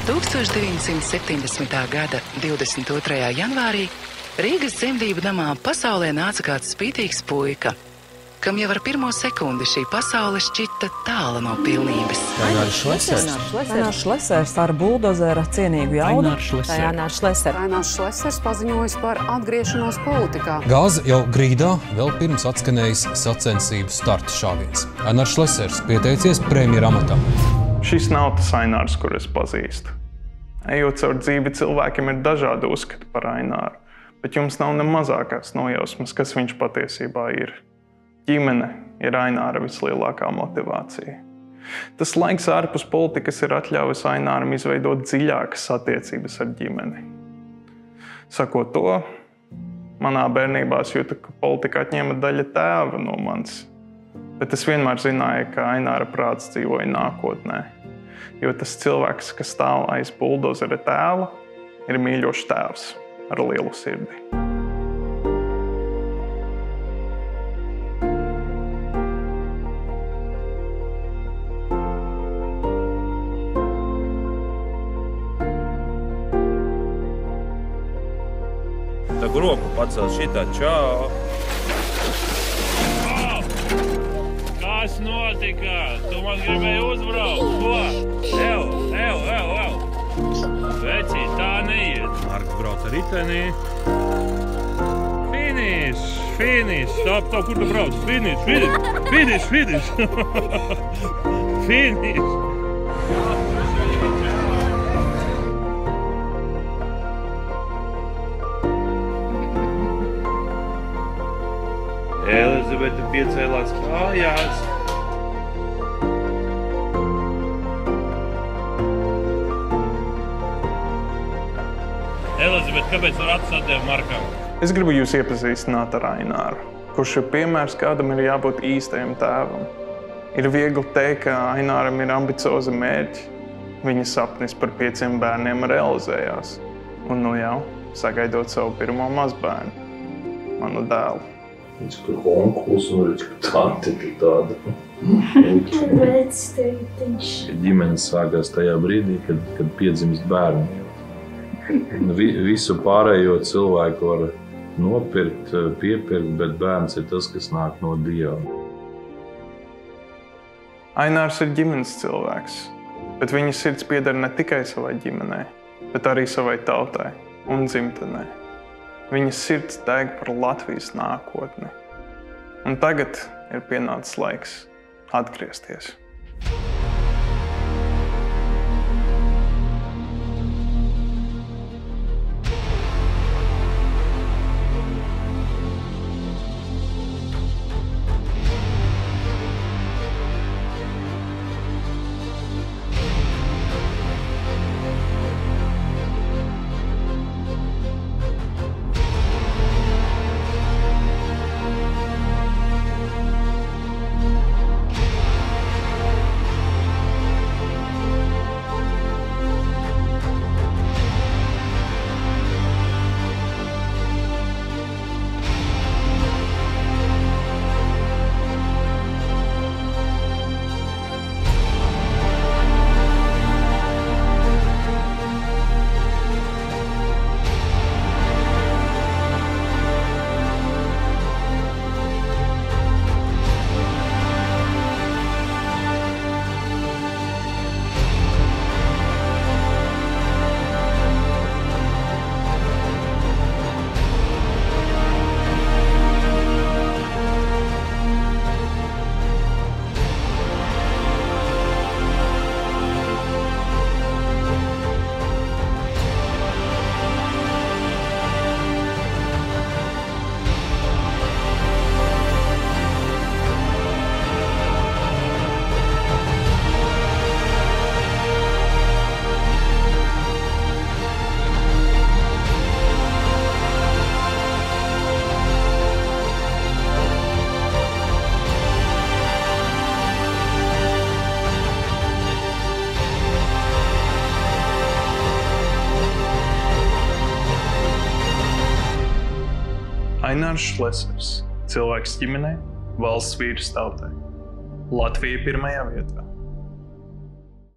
1970. gada 22. janvārī Rīgas dzemdību namā pasaulē nāca kāds spītīgs puika, kam jau ar pirmo sekundi šī pasaule šķita tāla no pilnības. Ainārs Šlesers ar buldozera cienīgu jaudu. Ainārs Šlesers paziņojis par atgriešanos politikā. Gāze jau grīdā, vēl pirms atskanējis sacensību starta šāviens. Ainārs Šlesers pieteicies premjera amatam. Šis nav tas Ainārs, kur es pazīstu. Ejot caur dzīvi, cilvēkiem ir dažādi uzskati par Aināru, bet jums nav ne mazākās nojausmas, kas viņš patiesībā ir. Ģimene ir Aināra vislielākā motivācija. Tas laiks ārpus politikas ir atļāvis Aināram izveidot dziļākas attiecības ar ģimeni. Sakot to, manā bērnībā es jūtu, ka politika atņēma daļa tēva no manis, bet es vienmēr zināju, ka Aināra prāts dzīvoja nākotnē, jo tas cilvēks, kas stāv aiz buldozera tēla, ir mīļošs tēvs ar lielu sirdi. Tagu roku pacēl šitā, čau! Kas notika? Tu man gribēji uzbraukt? Ko? Ev! Vecīt, tā neiet. Marks brauc ar ritenī. Finiš! Stop, kur tu brauc? Finiš! Finiš! Elizabete piecēlās kājās. Elizabete, kāpēc var atsādēt Markam? Es gribu jūs iepazīstināt ar Aināru, kurš ir piemērs, kādam ir jābūt īstajam tēvam. Ir viegli teikt, ka Aināram ir ambiciozi mērķi. Viņa sapnis par 5 bērniem realizējās. Un nu jau, sagaidot savu pirmo mazbērnu, manu dēlu. Viņš tur onkuls un redz, ka tante ir tāda. Ģimene sākās tajā brīdī, kad piedzimst bērni. Visu pārējo cilvēku var nopirkt, piepirkt, bet bērns ir tas, kas nāk no Dieva. Ainārs ir ģimenes cilvēks, bet viņa sirds pieder ne tikai savai ģimenei, bet arī savai tautai un dzimtenei. Viņas sirds deg par Latvijas nākotni. Un tagad ir pienācis laiks atgriezties. Ainārs Šlesers, cilvēks ģimenei, valsts vīrs tautai. Latvija pirmajā vietā.